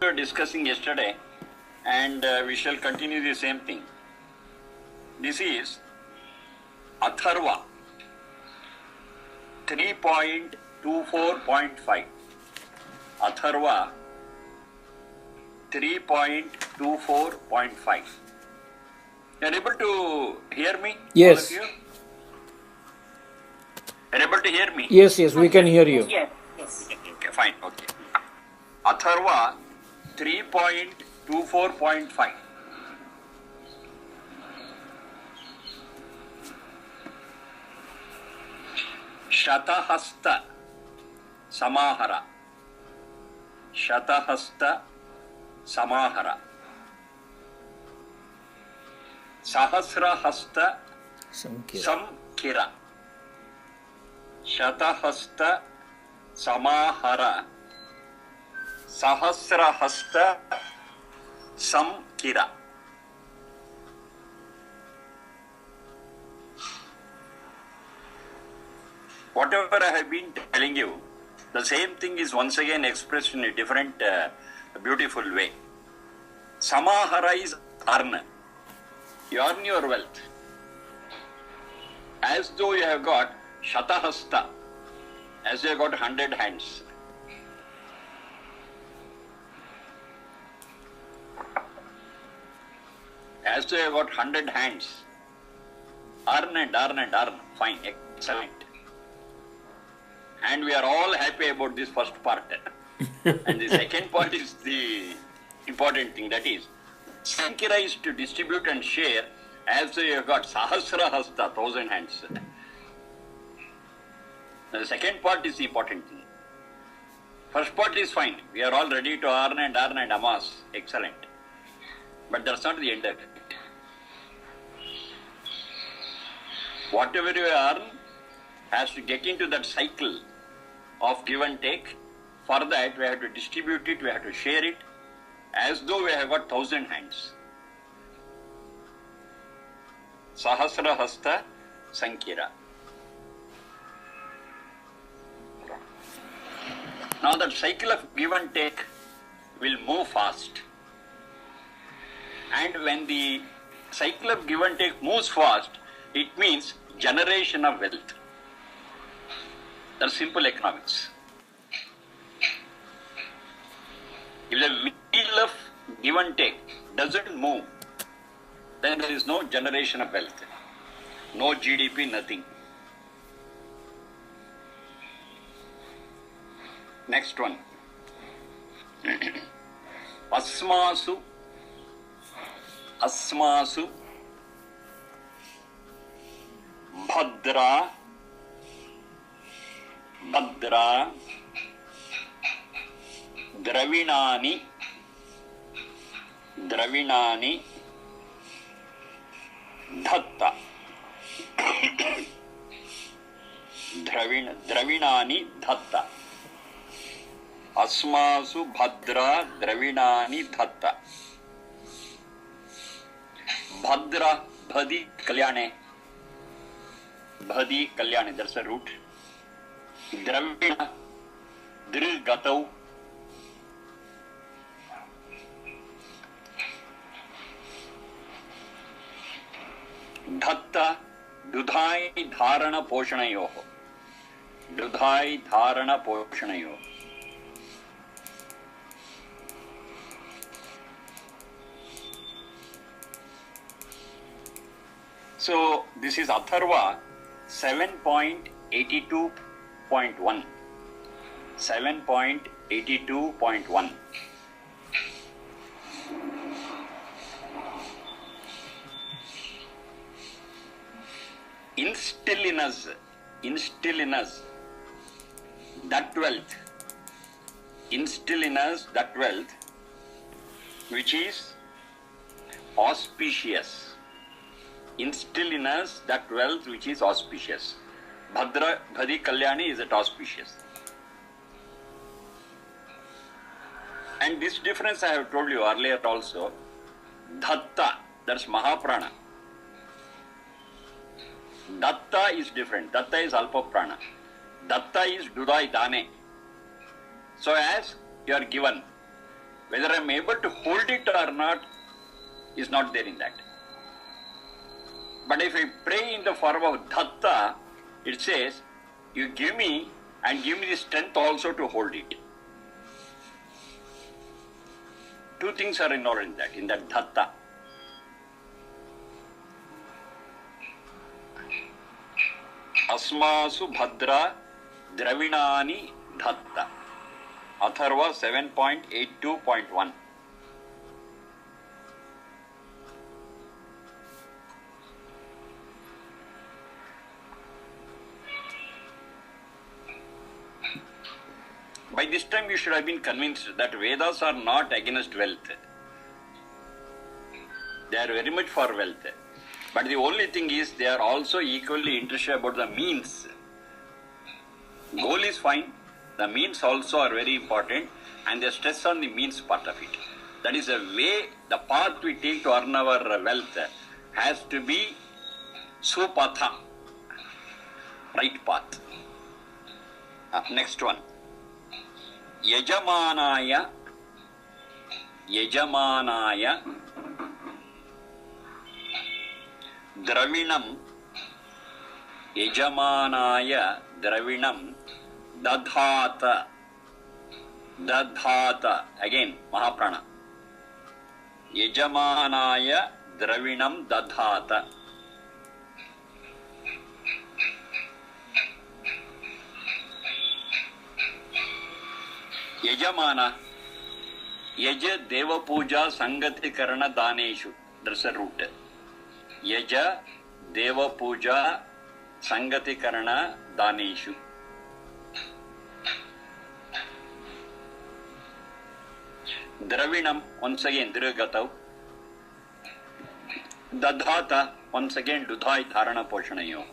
were discussing yesterday, and we shall continue the same thing. This is Atharva 3.24.5. Atharva 3.24.5. You are able to hear me? Yes. All of you? Are able to hear me? Yes, we can hear you. Yes. Okay, fine. Okay. Atharva 3.24.5. Shatahasta Samahara. Shatahasta Samahara. Sahasrahasta Samkira. Shatahasta Samahara. Sahasrahasta Samkira. Whatever I have been telling you, the same thing is once again expressed in a different, beautiful way. Samahara is earn. You earn your wealth. As though you have got Shatahasta, as you have got 100 hands. As though you have got 100 hands. Earn and earn and earn. Fine, excellent. And we are all happy about this first part. And the second part is the important thing, that is, Sankira is to distribute and share as though you have got Sahasra Hasta, 1,000 hands. The second part is the important thing. First part is fine. We are all ready to earn and amass. Excellent. But that's not the end of it. Whatever you earn has to get into that cycle of give and take. For that, we have to distribute it, we have to share it, as though we have got 1,000 hands. Sahasra Hasta Sankira. Now that cycle of give and take will move fast. And when the cycle of give and take moves fast, it means generation of wealth. That's simple economics. If the wheel of give and take doesn't move, then there is no generation of wealth, no GDP, nothing. Next one. Asmasu Bhadra Dravinani Dhatta. Dravinani Dhatta. Asmasu Bhadra Dravinani Dhatta. Bhadra, Bhadi Kalyane. Bhadi Kalyane, that's the root. Dravina, Dril Gatau. Dhatta, Dudhai Dharana Poshanayoho. Dudhai Dharana Poshanayoho. So, this is Atharva 7.82.1. 7.82.1. Instill in us that wealth. Instill in us that wealth which is auspicious. Instill in us that wealth which is auspicious. Bhadi Kalyani is it auspicious. And this difference I have told you earlier also. Dhatta, that's Mahaprana. Datta is different. Datta is Alpa Prana. Datta is Dudai Dane. So as you are given, Whether I am able to hold it or not is not there in that. But if I pray in the form of dhatta, it says, you give me and give me the strength also to hold it. Two things are involved in that dhatta. Asmasu bhadra dravinani dhatta. Atharva 7.82.1. By this time you should have been convinced that Vedas are not against wealth. They are very much for wealth. But the only thing is they are also equally interested about the means. Goal is fine. The means also are very important, and they stress on the means part of it. That is the way, the path we take to earn our wealth has to be supatha, right path. Next one. Yajamanaya dravinam dadhata again Mahaprana. Yajamanaya dravinam dadhata. Yajamana, Yaja Deva Puja Sangati Karana Daneshu. That's a root. Yaja Deva Puja Sangati Karana Daneshu. Dravinam, once again Dirgatav. Dadhata, once again Dudhai Dharana Poshanayo.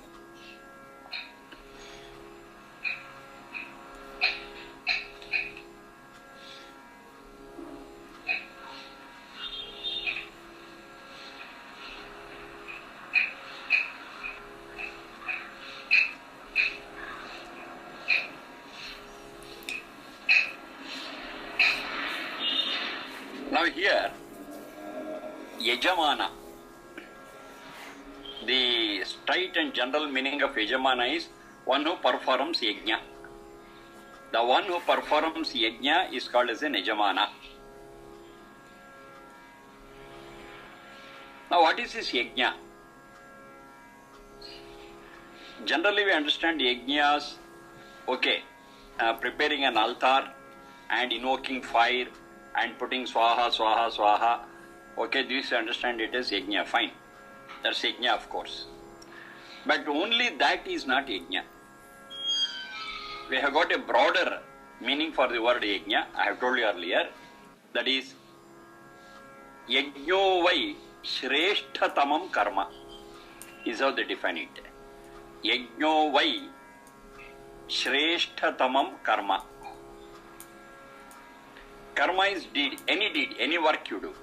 Now here, Yajamana, the straight and general meaning of Yajamana is one who performs Yajna. The one who performs Yajna is called as an Yajamana. Now what is this Yajna? Generally we understand Yajnas, okay, preparing an altar and invoking fire and putting swaha, swaha, swaha. Okay, this you understand it as yajna, fine. That's yajna, of course. But only that is not yajna. We have got a broader meaning for the word yajna. I have told you earlier. That is, yajno vai shreshtatamam karma is how they define it. Yajno vai shreshtatamam karma. Karma is deed, any work you do.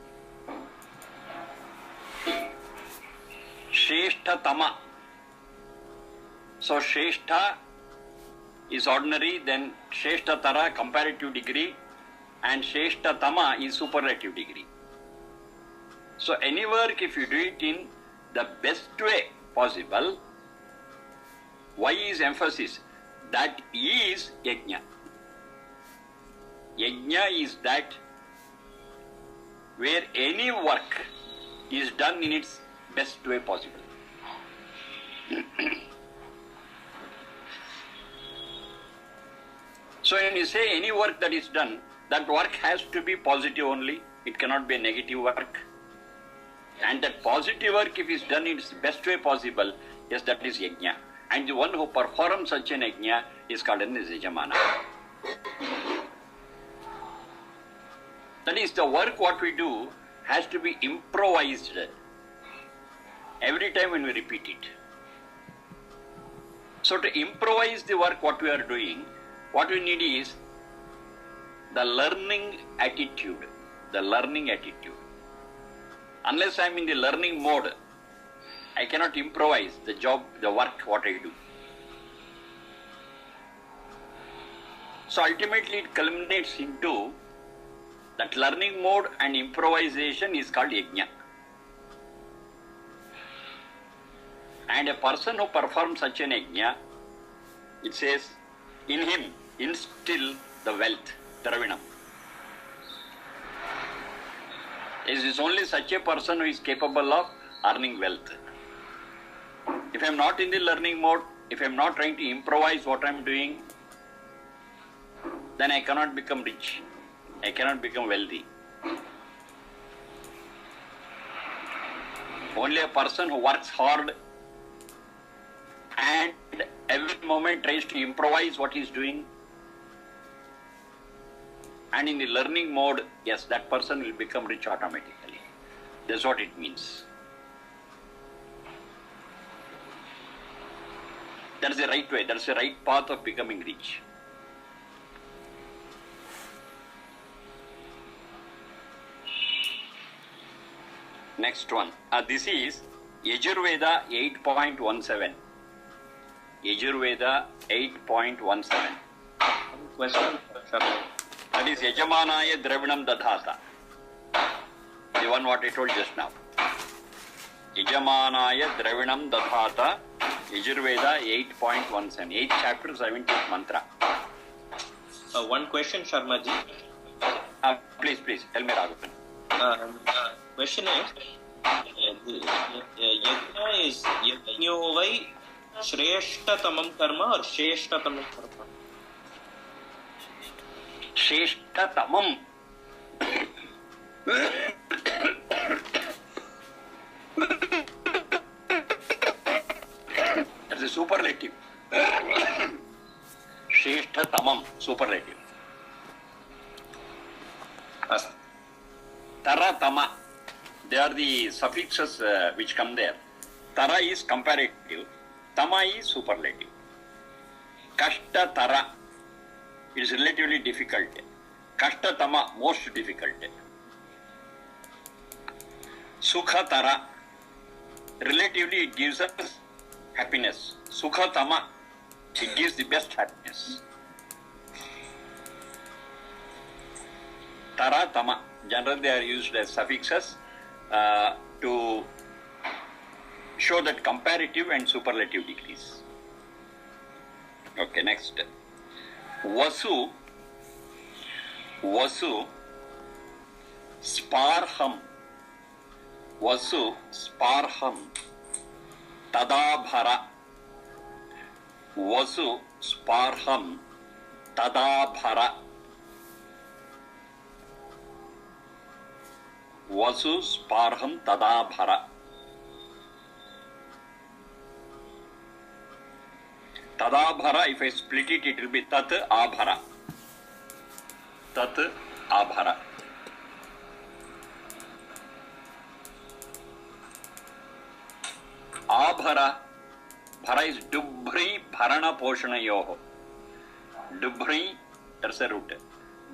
Shreshtatama. So Shrestha is ordinary, then Shreshtatara comparative degree, and Shreshtatama is superlative degree. So any work, if you do it in the best way possible, why is emphasis? That is yajna. Yajna is that where any work is done in its best way possible. So when you say any work that is done, that work has to be positive only. It cannot be a negative work. And that positive work, if it is done in its best way possible, yes, that is yajna. And the one who performs such an yajna is called as yajamana. That is, the work what we do has to be improvised every time when we repeat it. So to improvise the work what we are doing, what we need is the learning attitude. The learning attitude. Unless I am in the learning mode, I cannot improvise the job, the work what I do. So ultimately it culminates into That learning mode and improvisation is called yajna. And a person who performs such an yajna, it says, in him instill the wealth, Dravinam. It is only such a person who is capable of earning wealth. If I am not in the learning mode, if I am not trying to improvise what I am doing, then I cannot become rich. I cannot become wealthy. Only a person who works hard and every moment tries to improvise what he is doing, and in the learning mode, yes, that person will become rich automatically. That's what it means. That is the right way, that is the right path of becoming rich. Next one. This is Yajurveda 8.17. Yajurveda 8.17. Question. That is Yajamanaya Dravinam Dadhata. The one what I told just now. Yajamanaya Dravinam Dadhata, Yajurveda 8.17. 8th chapter, 17th mantra. One question, Sharma ji. Please, tell me, Raghavan. Question is, yajna is yajno vai shreshtatamam karma or sheshtatamam karma? Sheshtatamam. That's a superlative. Sheshtatamam, superlative. Tara, tama. They are the suffixes which come there. Tara is comparative. Tama is superlative. Kashta tara. It is relatively difficult. Kashta tama, most difficult. Sukha tara. Relatively it gives us happiness. Sukha tama. It gives the best happiness. Tara tama. Generally they are used as suffixes to show that comparative and superlative degrees. Okay, next. Vasu sparham. Vasu sparham tadabhara. Vasu sparham tadabhara. Vasu sparham tadabhara. Tadabhara, if I split it, it will be tat abhara. Tat abhara. Abhara. Bhara is dubhri bharana poshanayoho. Dubhri, that's the root.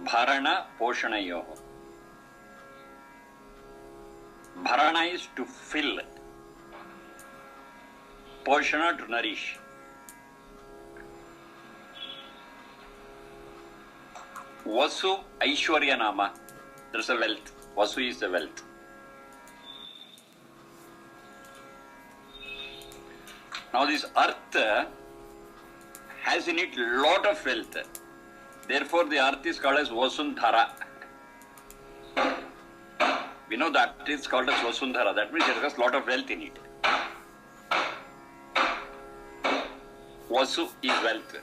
Bharana poshanayoho. Bharana is to fill. Poshana to nourish. Vasu Aishwarya Nama. There is a wealth. Vasu is the wealth. Now this earth has in it lot of wealth. Therefore the earth is called as Vasundhara. We know that it is called as Vasundhara. That means there is a lot of wealth in it. Vasu is wealth.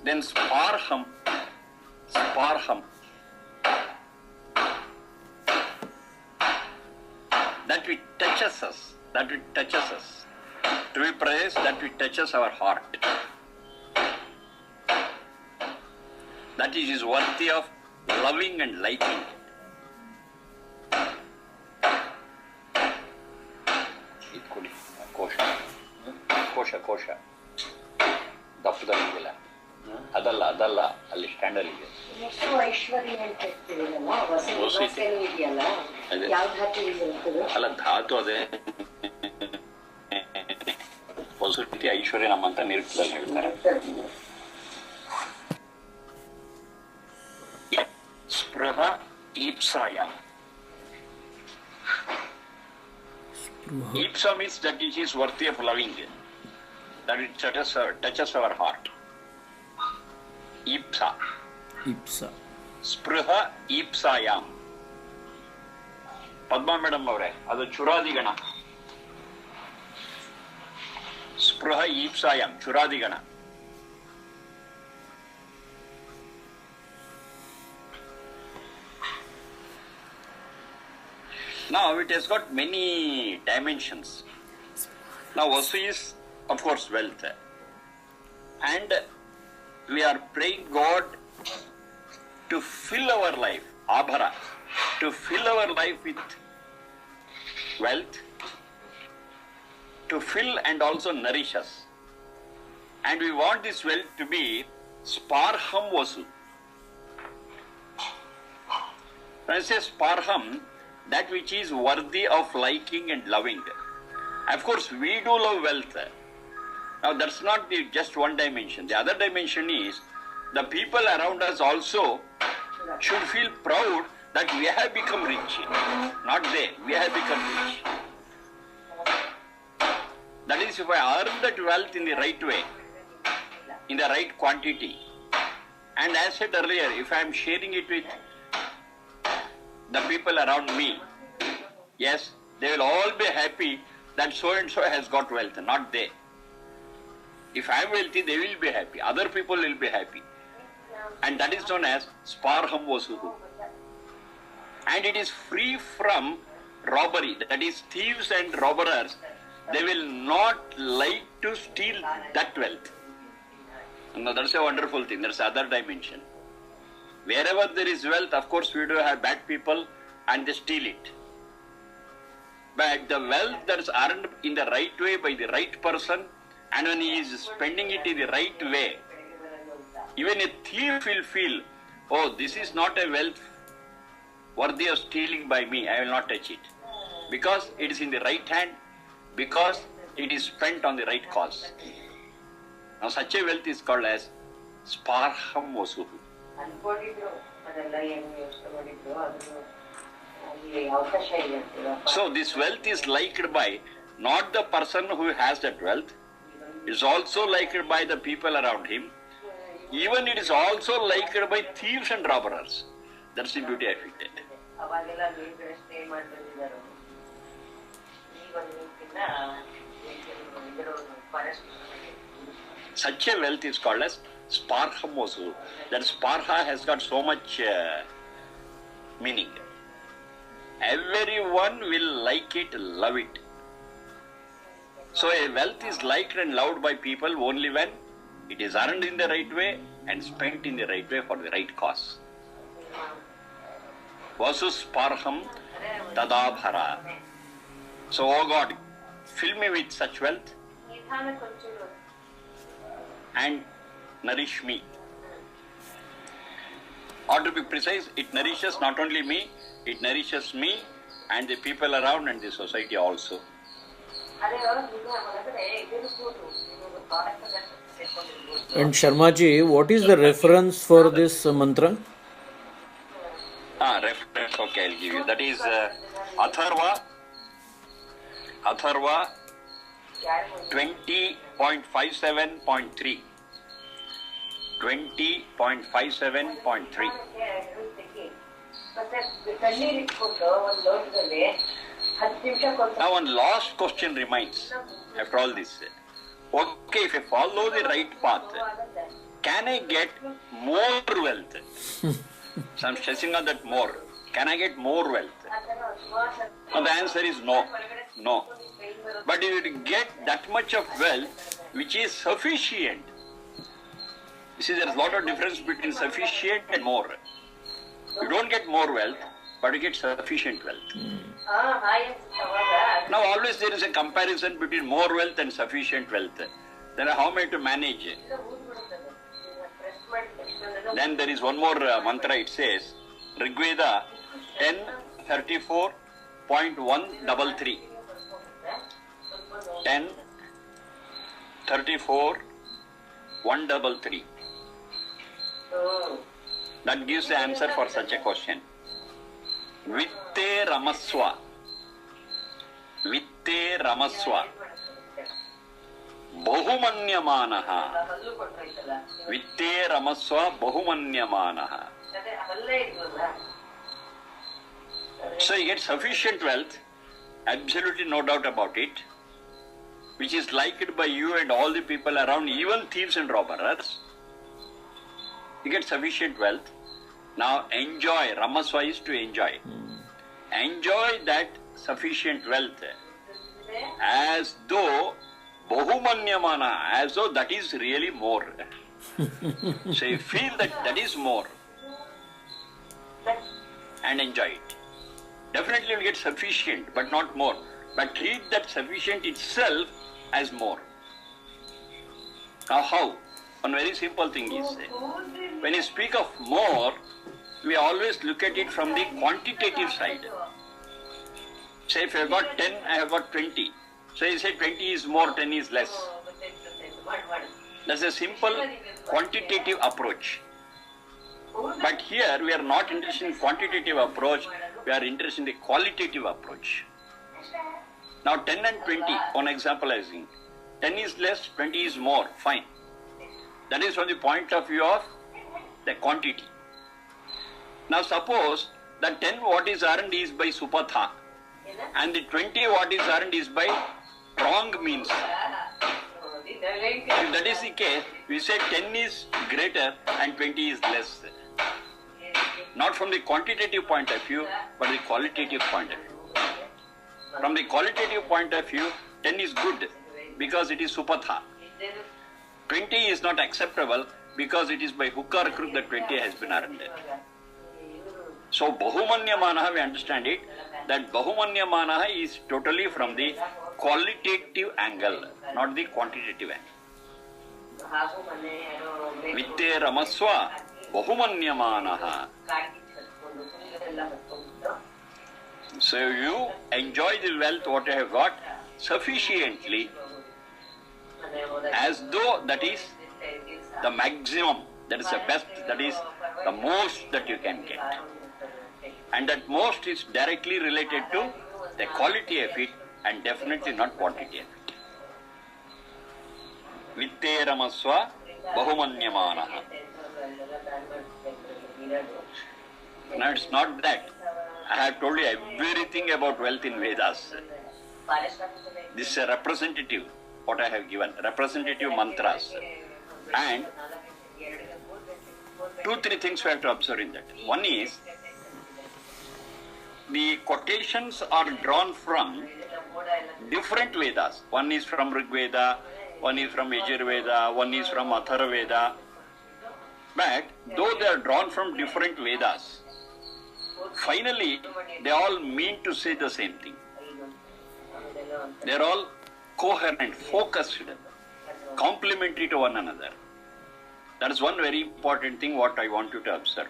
Then sparham. Sparham. That which touches us. That which touches us. To be praised, that which touches our heart. That is worthy of loving and liking. ಕೋಶ ದಪ್ಪದಲ್ಲಿಲ್ಲ ಅದಲ್ಲ ಅಲ್ಲಿ ಸ್ಟ್ಯಾಂಡರ್ ಇದೆ. ಅಲ್ಲ ಧಾತು ಅದೇ ವಸುತಿ ಐಶ್ವರ್ಯ ನಮ್ಮ ಅಂತ ನಿರುಕ್ತದಲ್ಲಿ ಹೇಳ್ತಾರೆ. Spruha Ipsayam. Ipsa means that it is worthy of loving, that it touches our heart. Ipsa. Ipsa. Spruha Ipsayam. Padma Madam avare, adu Churadigana. Spruha Ipsayam, Churadigana. Now it has got many dimensions. Now Vasu is, of course, wealth. And we are praying God to fill our life, Abhara, to fill our life with wealth, to fill and also nourish us. And we want this wealth to be Sparham Vasu. When I say Sparham, that which is worthy of liking and loving. Of course, we do love wealth. Now, that's not the just one dimension. The other dimension is the people around us also should feel proud that we have become rich. Not they, we have become rich. That is, if I earn that wealth in the right way, in the right quantity, and as said earlier, if I am sharing it with the people around me, yes, they will all be happy that so and so has got wealth, not they. If I am wealthy, they will be happy. Other people will be happy. And that is known as Sparham Vasuhu. And it is free from robbery. That is, thieves and robbers, they will not like to steal that wealth. Now that's a wonderful thing. That's other dimension. Wherever there is wealth, of course, we do have bad people and they steal it. But the wealth that is earned in the right way by the right person, and when he is spending it in the right way, even a thief will feel, oh, this is not a wealth worthy of stealing by me, I will not touch it. Because it is in the right hand, because it is spent on the right cause. Now such a wealth is called as Sparham Vasuhu. So this wealth is liked by not the person who has that wealth, it is also liked by the people around him. Even it is also liked by thieves and robbers. That's the beauty of it. Such a wealth is called as Sparham Vasu. That Sparha has got so much meaning. Everyone will like it, love it. So a wealth is liked and loved by people only when it is earned in the right way and spent in the right way for the right cause. Vasu Sparham Tadabhara. So, oh God, fill me with such wealth and nourish me. Or to be precise, it nourishes not only me, it nourishes me and the people around and the society also. And Sharmaji, what is the reference for this mantra? Reference, okay, I'll give you. That is Atharva 20.57.3. 20.57.3. Now one last question remains after all this. Okay, if I follow the right path, can I get more wealth? So I'm stressing on that more. Can I get more wealth? Now the answer is no. No. But if you get that much of wealth which is sufficient, you see, there is a lot of difference between sufficient and more. You don't get more wealth, but you get sufficient wealth. Now always there is a comparison between more wealth and sufficient wealth. Then how am I to manage? Then there is one more mantra, it says, Rigveda 10:34.133. 10:34.133. That gives the answer for such a question. Vitte Ramaswa. Vitte Ramaswa. Bahumanyamanaha. Vitte Ramaswa Bahumanyamanaha. So you get sufficient wealth, absolutely no doubt about it, which is liked by you and all the people around, even thieves and robbers. You get sufficient wealth. Now enjoy. Ramaswa is to enjoy. Enjoy that sufficient wealth as though Bahumanyamana, as though that is really more. So you feel that that is more and enjoy it. Definitely you will get sufficient, but not more. But treat that sufficient itself as more. Now how? One very simple thing is, when you speak of more, we always look at it from the quantitative side. Say if I have got 10, I have got 20. So you say 20 is more, 10 is less. That's a simple quantitative approach. But here we are not interested in quantitative approach, we are interested in the qualitative approach. Now 10 and 20, one example I think. 10 is less, 20 is more, fine. That is from the point of view of the quantity. Now suppose that 10 what is earned is by Supatha and the 20 what is earned is by wrong means. If that is the case, we say 10 is greater and 20 is less. Not from the quantitative point of view, but the qualitative point of view. From the qualitative point of view, 10 is good because it is Supatha. 20 is not acceptable because it is by hook or crook that 20 has been earned. So Bahumanyamanaha, we understand it, that Bahumanyamanaha is totally from the qualitative angle, not the quantitative angle. Vitte Ramaswa Bahumanyamanaha. So you enjoy the wealth what you have got sufficiently as though that is the maximum, that is the best, that is the most that you can get. And that most is directly related to the quality of it and definitely not quantity of it. Vitte Ramaswa Bahumanyamanaha. Now it's not that. I have told you everything about wealth in Vedas. This is a representative, what I have given, representative mantras. And 2-3 things we have to observe in that. One is, the quotations are drawn from different Vedas. One is from Rig Veda, one is from Yajurveda, one is from Atharva Veda. But though they are drawn from different Vedas, finally they all mean to say the same thing. They are all coherent, focused, complementary to one another. That is one very important thing what I want you to observe.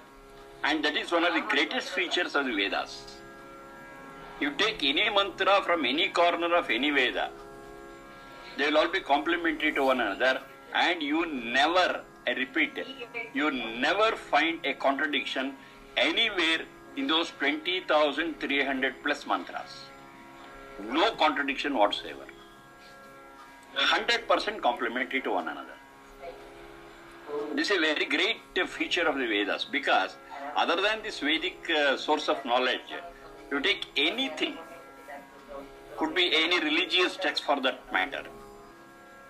And that is one of the greatest features of the Vedas. You take any mantra from any corner of any Veda, they will all be complementary to one another, and you never, I repeat, you never find a contradiction anywhere in those 20,300 plus mantras. No contradiction whatsoever. 100% complementary to one another. This is a very great feature of the Vedas, because other than this Vedic source of knowledge, you take anything, could be any religious text for that matter,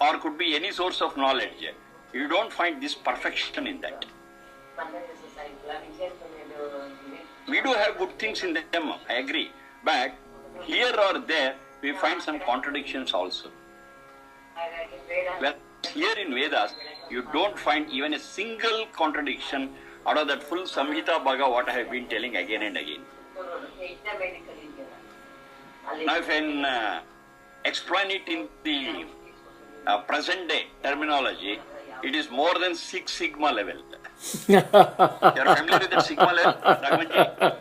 or could be any source of knowledge, you don't find this perfection in that. We do have good things in them, I agree, but here or there we find some contradictions also. Well, here in Vedas, you don't find even a single contradiction out of that full Samhita Bhaga what I have been telling again and again. Now if I can explain it in the present day terminology, it is more than 6 sigma level. You are familiar with that sigma level, Raghuvanji?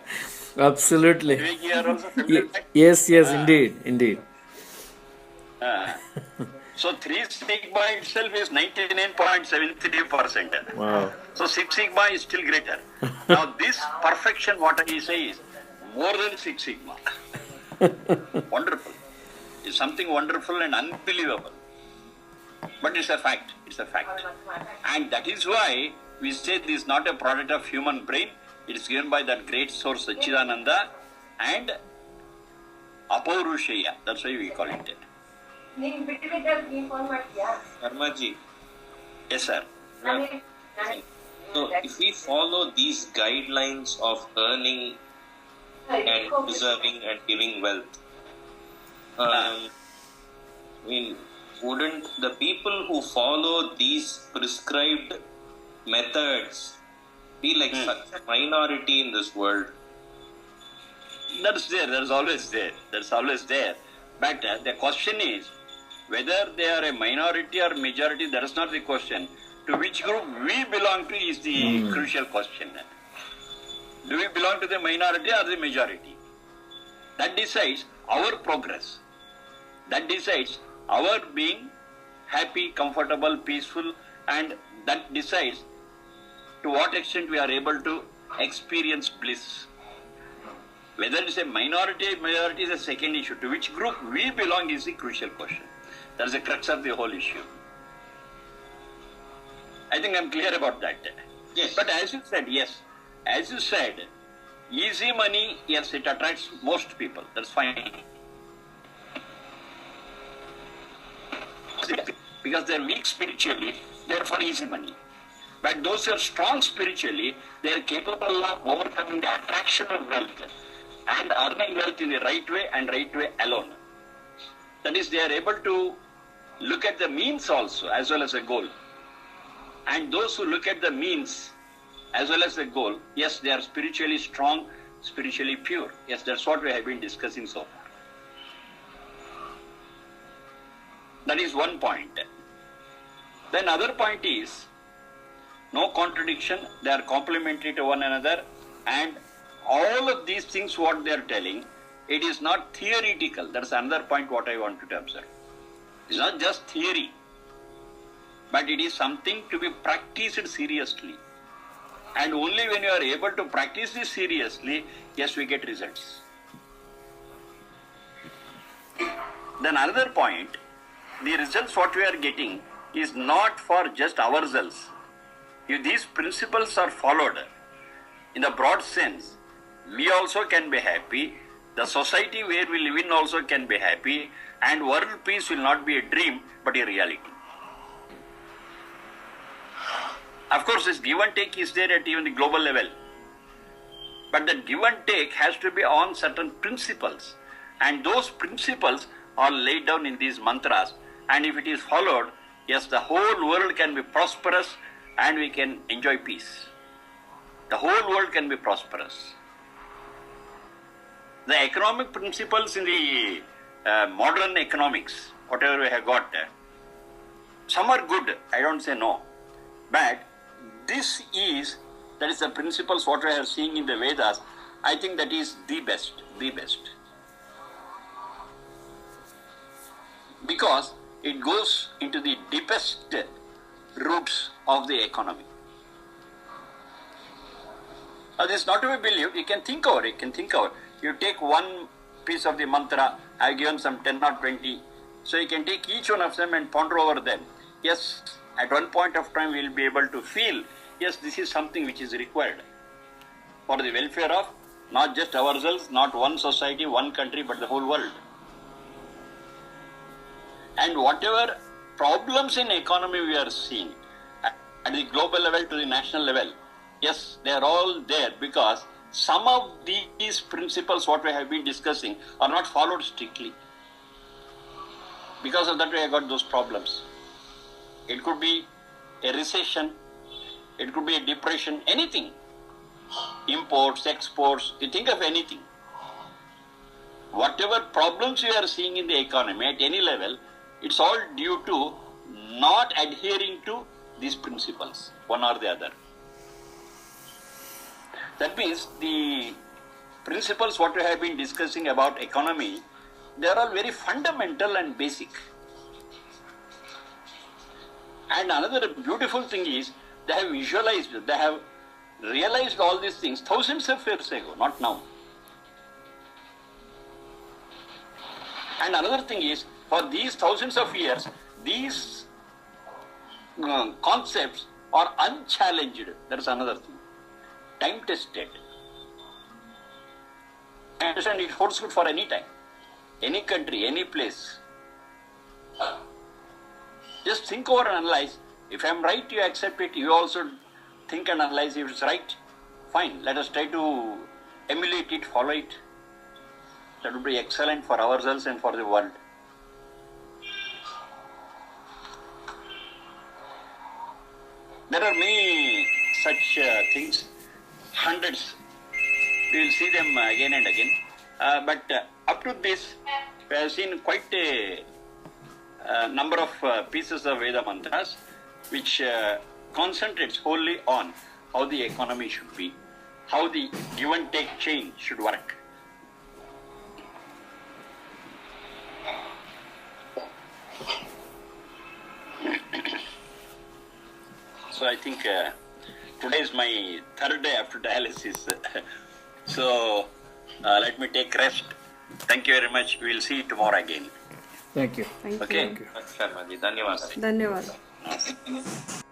Absolutely. You are also familiar with that? Yes, indeed. So 3 sigma itself is 99.73%. Wow. So 6 sigma is still greater. Now this perfection, what I say is more than 6 sigma. Wonderful. It's something wonderful and unbelievable. But it's a fact. It's a fact. And that is why we say this is not a product of human brain. It is given by that great source Sachidananda and Apaurushaya. That's why we call it that. Sharma ji. Yes, sir. So if we follow these guidelines of earning and preserving and giving wealth, I mean, wouldn't the people who follow these prescribed methods be like such a minority in this world? That's there. That's always there. That's always there. But the question is whether they are a minority or majority. That is not the question. To which group we belong to is the crucial question. Do we belong to the minority or the majority? That decides our progress. That decides our being happy, comfortable, peaceful, and that decides to what extent we are able to experience bliss. Whether it's a minority or majority is a second issue. To which group we belong is the crucial question. That's the crux of the whole issue. I think I'm clear about that. Yes. But as you said, yes, as you said, easy money, yes, it attracts most people. That's fine. Because they're weak spiritually, therefore easy money. But those who are strong spiritually, they are capable of overcoming the attraction of wealth and earning wealth in the right way and right way alone. That is, they are able to look at the means also as well as the goal. And those who look at the means as well as the goal, yes, they are spiritually strong, spiritually pure. Yes, that's what we have been discussing so far. That is one point. Then other point is, no contradiction, they are complementary to one another, and all of these things what they are telling, it is not theoretical. That's another point what I wanted to observe. It's not just theory, but it is something to be practiced seriously. And only when you are able to practice this seriously, yes, we get results. Then another point, the results what we are getting is not for just ourselves. If these principles are followed in the broad sense, we also can be happy, the society where we live in also can be happy, and world peace will not be a dream but a reality. Of course, this give and take is there at even the global level. But that give and take has to be on certain principles. And those principles are laid down in these mantras. And if it is followed, yes, the whole world can be prosperous and we can enjoy peace. The whole world can be prosperous. The economic principles in the modern economics, whatever we have got, some are good, I don't say no. But that is the principles what we are seeing in the Vedas. I think that is the best. Because it goes into the deepest roots of the economy. Now this is not to be believed, you can think over it, You take one piece of the mantra, I have given some 10 or 20. So you can take each one of them and ponder over them. Yes, at one point of time we will be able to feel, yes, this is something which is required for the welfare of not just ourselves, not one society, one country, but the whole world. And whatever problems in economy we are seeing at the global level to the national level, yes, they are all there because some of these principles what we have been discussing are not followed strictly. Because of that we have got those problems. It could be a recession, it could be a depression, anything. Imports, exports, you think of anything. Whatever problems we are seeing in the economy at any level, it's all due to not adhering to these principles, one or the other. That means the principles what we have been discussing about economy, they are all very fundamental and basic. And another beautiful thing is they have visualized, they have realized all these things thousands of years ago, not now. And another thing is, for these thousands of years, these concepts are unchallenged. That is another thing. Time tested. I understand it holds good for any time, any country, any place. Just think over and analyze. If I am right, you accept it. You also think and analyze if it's right. Fine. Let us try to emulate it, follow it. That would be excellent for ourselves and for the world. There are many such things, hundreds. We will see them again and again. But up to this, we have seen quite a number of pieces of Veda mantras which concentrates wholly on how the economy should be, how the give and take chain should work. So I think today is my third day after dialysis. So let me take rest. Thank you very much. We will see you tomorrow again. Thank you. Thank Okay. you. Sharma ji, धन्यवाद. धन्यवाद.